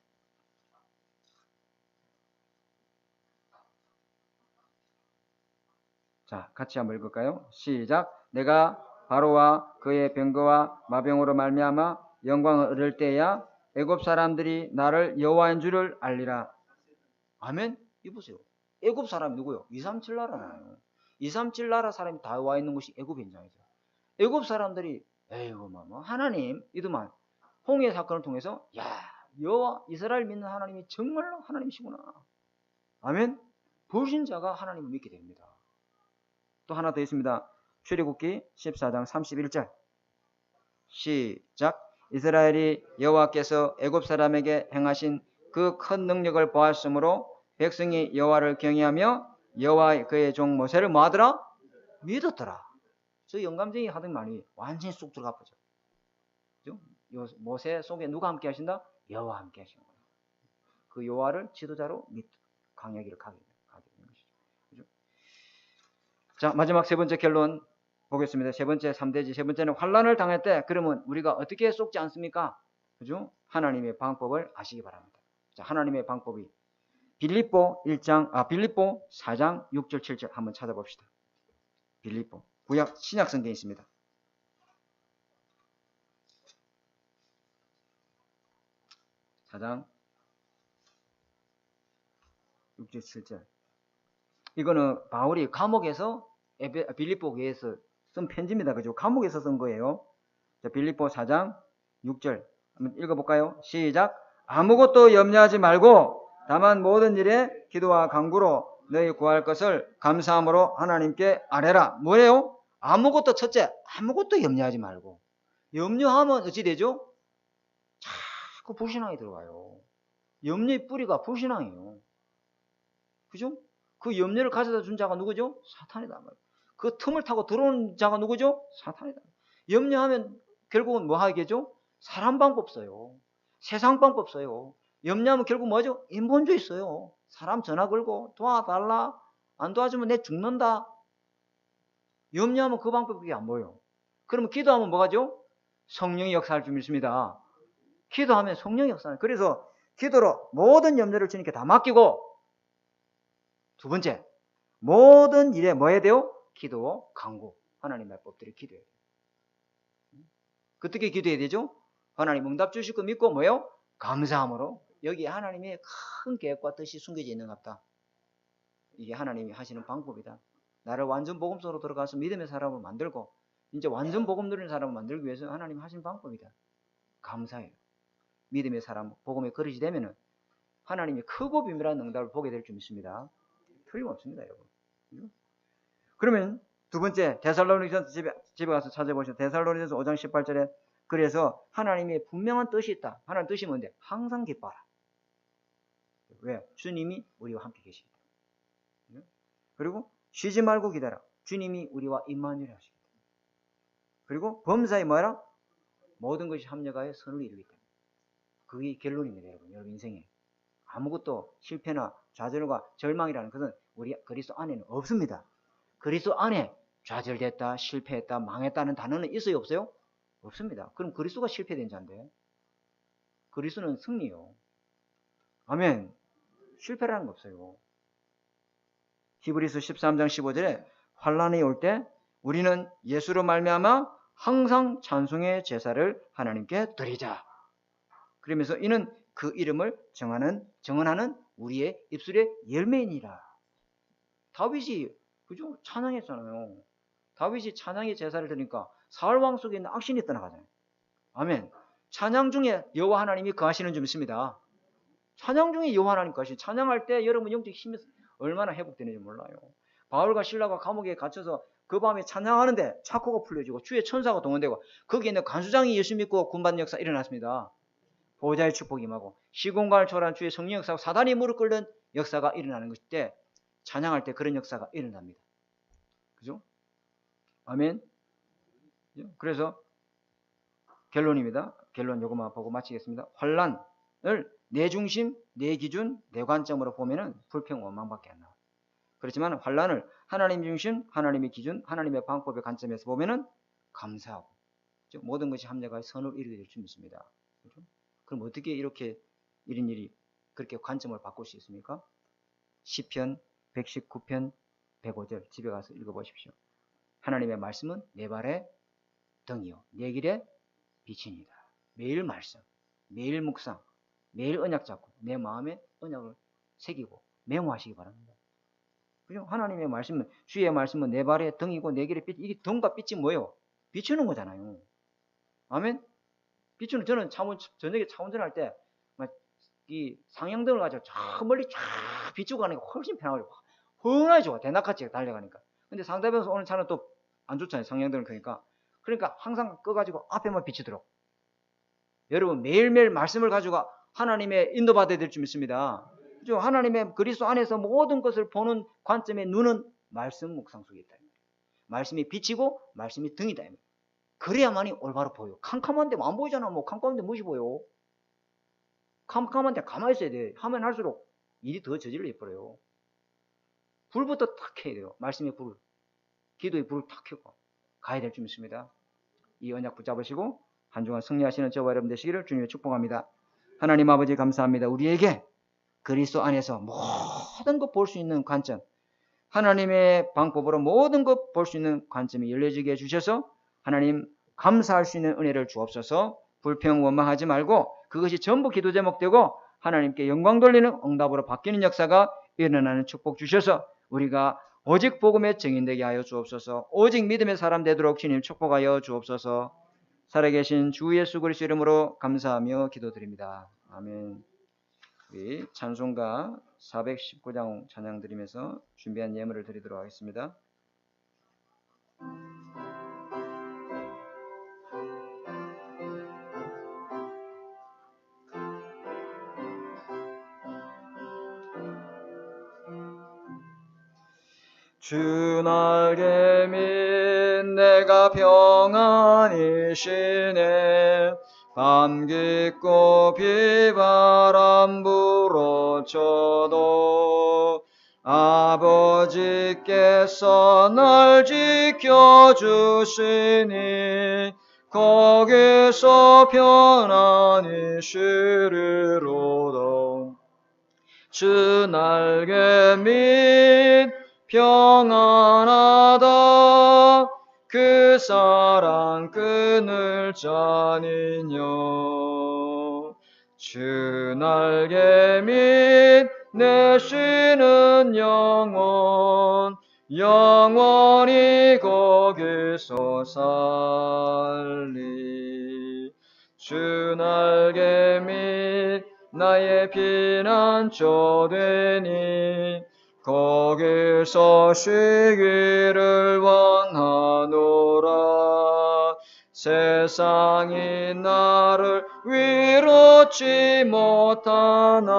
자, 같이 한번 읽을까요? 시작. 내가 바로와 그의 병거와 마병으로 말미암아 영광을 얻을 때야 애굽 사람들이 나를 여호와인 줄을 알리라. 아멘. 이보세요. 애굽 사람이 누구요? 237 나라잖아요. 237 나라 사람이 다 와 있는 곳이 애굽 현장이죠. 애굽 사람들이 에이구 뭐 하나님 이더만 홍해 사건을 통해서 야 여호와 이스라엘 믿는 하나님이 정말로 하나님이시구나. 아멘. 불신자가 하나님을 믿게 됩니다. 또 하나 더 있습니다. 출애굽기 14장 31절. 시작. 이스라엘이 여호와께서 애굽 사람에게 행하신 그 큰 능력을 보았으므로 백성이 여호와를 경외하며 여호와 그의 종 모세를 뭐하더라? 믿었더라. 저 영감쟁이 하던 말이 완전히 쏙 들어가 버죠. 모세 속에 누가 함께 하신다? 여호와 함께 하시는 거예요. 그 여호와를 지도자로 강야기를 가게 되는 것이죠. 그죠? 자, 마지막 세 번째 결론 보겠습니다. 세 번째 3대지. 세 번째는 환난을 당할 때 그러면 우리가 어떻게 속지 않습니까? 그죠? 하나님의 방법을 아시기 바랍니다. 자, 하나님의 방법이 빌립보 4장 6절 7절 한번 찾아봅시다. 빌립보 구약 신약 성경에 있습니다. 4장 6절 7절. 이거는 바울이 감옥에서 빌립보 교회에서 쓴 편지입니다. 그죠? 감옥에서 쓴 거예요. 자, 빌립보 4장 6절 한번 읽어볼까요? 시작. 아무것도 염려하지 말고 다만 모든 일에 기도와 간구로 너희 구할 것을 감사함으로 하나님께 아뢰라. 뭐예요? 아무것도 첫째, 아무것도 염려하지 말고. 염려하면 어찌 되죠? 자꾸 불신앙이 들어가요. 염려의 뿌리가 불신앙이에요. 그죠? 그 염려를 가져다 준 자가 누구죠? 사탄이다. 그 틈을 타고 들어온 자가 누구죠? 사탄이다. 염려하면 결국은 뭐 하겠죠? 사람 방법 써요. 세상 방법 써요. 염려하면 결국 뭐죠? 인본주의 써요. 사람 전화 걸고 도와달라. 안 도와주면 내 죽는다. 염려하면 그 방법이 안 보여. 그러면 기도하면 뭐가죠? 성령의 역사를 좀 믿습니다. 기도하면 성령의 역사를. 그래서 기도로 모든 염려를 주님께 다 맡기고, 두 번째, 모든 일에 뭐 해야 돼요? 기도, 간구. 하나님의 법들을 기도해야 돼요. 어떻게 기도해야 되죠? 하나님 응답 주실 거 믿고 뭐예요? 감사함으로. 여기 하나님의 큰 계획과 뜻이 숨겨져 있는 것 같다. 이게 하나님이 하시는 방법이다. 나를 완전 복음서로 들어가서 믿음의 사람을 만들고 이제 완전 복음 누리는 사람을 만들기 위해서 하나님 하신 방법이다. 감사해요. 믿음의 사람, 복음의 그릇이 되면은 하나님이 크고 비밀한 응답을 보게 될 줄 믿습니다. 틀림없습니다, 여러분. 그러면 두 번째, 데살로니가서 집에 가서 찾아보시면 데살로니가서 5장 18절에 그래서 하나님의 분명한 뜻이 있다. 하나님 뜻이 뭔데? 항상 기뻐하라. 왜? 주님이 우리와 함께 계시기 때문에. 그리고 쉬지 말고 기다려. 주님이 우리와 임마누엘 하시기 때문에. 그리고 범사에 뭐라? 모든 것이 합력하여 선을 이루기 때문에. 그게 결론입니다, 여러분. 여러분 인생에. 아무것도 실패나 좌절과 절망이라는 것은 우리 그리스도 안에는 없습니다. 그리스도 안에 좌절됐다, 실패했다, 망했다는 단어는 있어요, 없어요? 없습니다. 그럼 그리스도가 실패된 자인데 그리스도는 승리요. 아멘. 실패라는 거 없어요. 히브리서 13장 15절에 환난이 올 때 우리는 예수로 말미암아 항상 찬송의 제사를 하나님께 드리자. 그러면서 이는 그 이름을 정언하는 우리의 입술의 열매이니라. 다윗이 그죠? 찬양했잖아요. 다윗이 찬양의 제사를 드리니까 사울 왕 속에 있는 악신이 떠나가잖아요. 아멘. 찬양 중에 여호와 하나님이 거하시는 줄 믿습니다. 찬양 중에 여호와 하나님 거하시는. 찬양할 때 여러분 영적 힘이 얼마나 회복되는지 몰라요. 바울과 실라가 감옥에 갇혀서 그 밤에 찬양하는데 착고가 풀려지고 주의 천사가 동원되고 거기에 있는 간수장이 예수 믿고 군받는 역사 일어났습니다. 보호자의 축복이 임하고 시공간을 초월한 주의 성령 역사하고 사단이 무릎 꿇는 역사가 일어나는 것일 때 찬양할 때 그런 역사가 일어납니다. 그죠? 아멘. 그래서 결론입니다. 결론 요것만 보고 마치겠습니다. 환난을 내 중심, 내 기준, 내 관점으로 보면은 불평 원망밖에 안 나와요. 그렇지만 환난을 하나님 중심, 하나님의 기준, 하나님의 방법의 관점에서 보면은 감사하고 모든 것이 합력하여 선을 이루게 될 줄 믿습니다. 그렇죠? 그럼 어떻게 이렇게 이런 일이 그렇게 관점을 바꿀 수 있습니까? 시편 119편 105절 집에 가서 읽어보십시오. 하나님의 말씀은 내 발의 등이요 내 길의 빛이니라. 매일 말씀, 매일 묵상, 매일 언약 잡고 내 마음에 언약을 새기고 맹호하시기 바랍니다. 그죠? 하나님의 말씀은 주의 말씀은 내 발의 등이고 내 길의 빛. 이게 등과 빛이 뭐예요? 비추는 거잖아요. 아멘. 비추는 저는 저녁에 차 운전할 때 이 상향등을 가지고 저 멀리 쫙 비추고 가니까 훨씬 편하고 훤하게 좋아. 대낮같이 달려가니까. 근데 상대방에서 오는 차는 또 안 좋잖아요. 상향등을 켜니까. 그러니까 항상 꺼가지고 앞에만 비추도록. 여러분 매일매일 말씀을 가지고 하나님의 인도받아야 될 줄 믿습니다. 그죠? 하나님의 그리스도 안에서 모든 것을 보는 관점의 눈은 말씀 묵상 속에 있다. 말씀이 빛이고 말씀이 등이다. 그래야만이 올바로 보여. 캄캄한데 안 보이잖아. 뭐 캄캄한데 무엇이 보여? 캄캄한데 가만히 있어야 돼. 하면 할수록 일이 더 저질러 버려요. 불부터 탁 켜야 돼요. 말씀의 불, 기도의 불을 탁 켜고 가야 될 줄 믿습니다. 이 언약 붙잡으시고 한 주간 승리하시는 저와 여러분 되시기를 주님의 축복합니다. 하나님 아버지 감사합니다. 우리에게 그리스도 안에서 모든 것 볼 수 있는 관점, 하나님의 방법으로 모든 것 볼 수 있는 관점이 열려지게 해주셔서 하나님 감사할 수 있는 은혜를 주옵소서. 불평 원망하지 말고 그것이 전부 기도 제목 되고 하나님께 영광 돌리는 응답으로 바뀌는 역사가 일어나는 축복 주셔서 우리가 오직 복음의 증인되게 하여 주옵소서. 오직 믿음의 사람 되도록 주님 축복하여 주옵소서. 살아계신 주 예수 그리스도 이름으로 감사하며 기도드립니다. 아멘. 우리 찬송가 419장 찬양 드리면서 준비한 예물을 드리도록 하겠습니다. 주 날개 및 내가 평안히 쉬네. 밤 깊고 비바람 불어쳐도 아버지께서 날 지켜주시니 거기서 편안히 쉬리로다. 주 날개 및 평안하다. 그 사랑 끊을 자니냐. 주 날개 및 내 쉬는 영혼 영원히 거기서 살리. 주 날개 및 나의 피난처 되니 거기서 쉬기를 원하노라. 세상이 나를 위롭지 못하나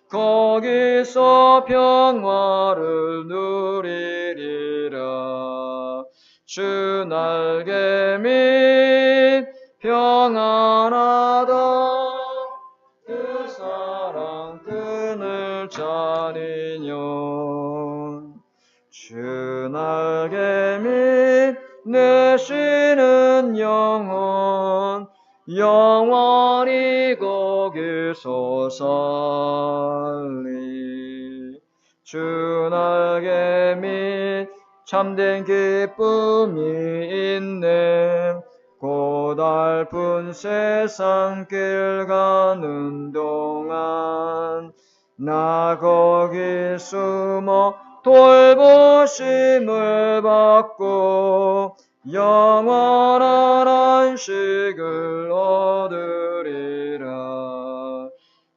거기서 평화를 누리리라. 주 날개 및 평안하다. 그 사랑 끊을 자니냐. 주 날개 및 내 쉬는 영혼 영원히 거기서 살리. 주 날개 및 참된 기쁨이 있네. 고달픈 세상 길 가는 동안 나 거기 숨어 돌보심을 받고 영원한 안식을 얻으리라.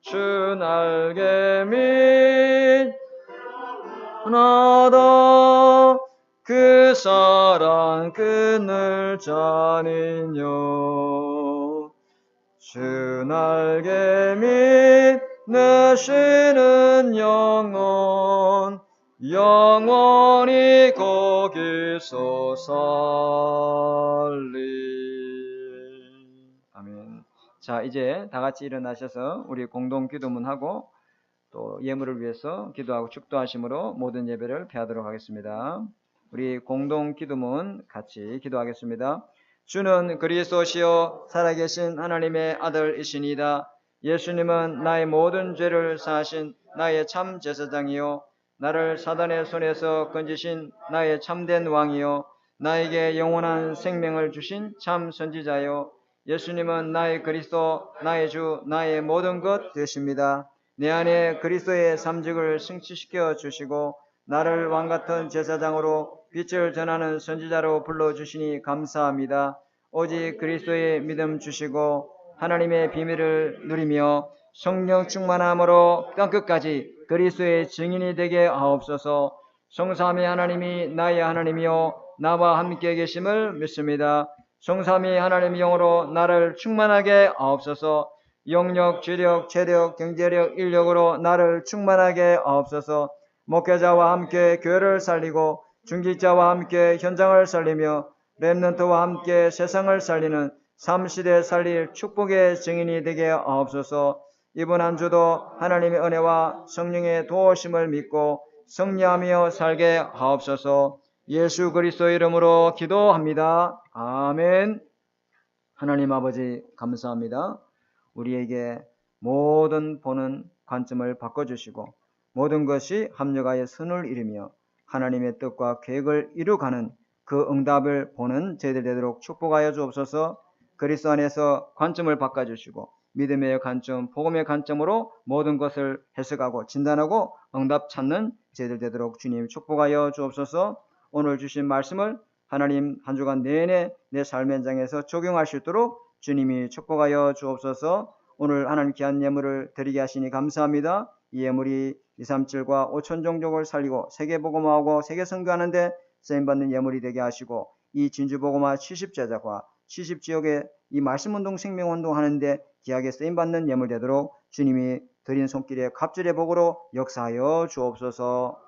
주 날개 및 나다. 그 사랑 끊을 자니냐. 주 날개 및 내 쉬는 영혼 영원히 거기서 살리. 아멘. 자, 이제 다 같이 일어나셔서 우리 공동 기도문하고 또 예물을 위해서 기도하고 축도하심으로 모든 예배를 폐하도록 하겠습니다. 우리 공동 기도문 같이 기도하겠습니다. 주는 그리스도시요 살아계신 하나님의 아들이시니이다. 예수님은 나의 모든 죄를 사하신 나의 참 제사장이요 나를 사단의 손에서 건지신 나의 참된 왕이요 나에게 영원한 생명을 주신 참 선지자요 예수님은 나의 그리스도, 나의 주, 나의 모든 것 되십니다. 내 안에 그리스도의 삼직을 승치시켜 주시고 나를 왕같은 제사장으로 빛을 전하는 선지자로 불러주시니 감사합니다. 오직 그리스도의 믿음 주시고 하나님의 비밀을 누리며 성령 충만함으로 땅끝까지 그리스도의 증인이 되게 하옵소서. 성삼위 하나님이 나의 하나님이요 나와 함께 계심을 믿습니다. 성삼위 하나님의 영으로 나를 충만하게 하옵소서. 영력, 지력, 체력, 경제력, 인력으로 나를 충만하게 하옵소서. 목회자와 함께 교회를 살리고 중직자와 함께 현장을 살리며 렘넌트와 함께 세상을 살리는 3시대 살릴 축복의 증인이 되게 하옵소서. 이번 한 주도 하나님의 은혜와 성령의 도우심을 믿고 승리하며 살게 하옵소서. 예수 그리스도 이름으로 기도합니다. 아멘. 하나님 아버지 감사합니다. 우리에게 모든 보는 관점을 바꿔주시고 모든 것이 합력하여 선을 이루며 하나님의 뜻과 계획을 이루가는 그 응답을 보는 저희들 되도록 축복하여 주옵소서. 그리스도 안에서 관점을 바꿔주시고 믿음의 관점, 복음의 관점으로 모든 것을 해석하고 진단하고 응답 찾는 저희들 되도록 주님 축복하여 주옵소서. 오늘 주신 말씀을 하나님 한 주간 내내 내 삶의 현장에서 적용할 수 있도록 주님이 축복하여 주옵소서. 오늘 하나님 귀한 예물을 드리게 하시니 감사합니다. 이 예물이 237과 5천 종족을 살리고 세계복음화하고 세계선교하는데 쓰임받는 예물이 되게 하시고 이 진주복음화 70제자과 70지역에 이 말씀운동 생명운동 하는데 귀하게 쓰임받는 예물 되도록 주님이 드린 손길에 갑절의 복으로 역사하여 주옵소서.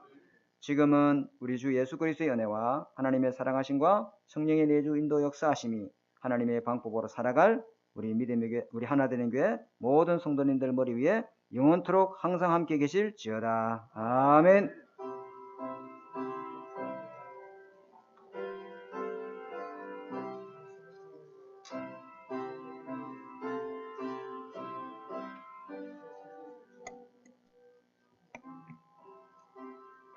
지금은 우리 주 예수 그리스도의 은혜와 하나님의 사랑하심과 성령의 내주 인도 역사하심이 하나님의 방법으로 살아갈 우리 믿음의 교회, 우리 하나되는 교회 모든 성도님들 머리 위에 영원토록 항상 함께 계실지어다. 아멘.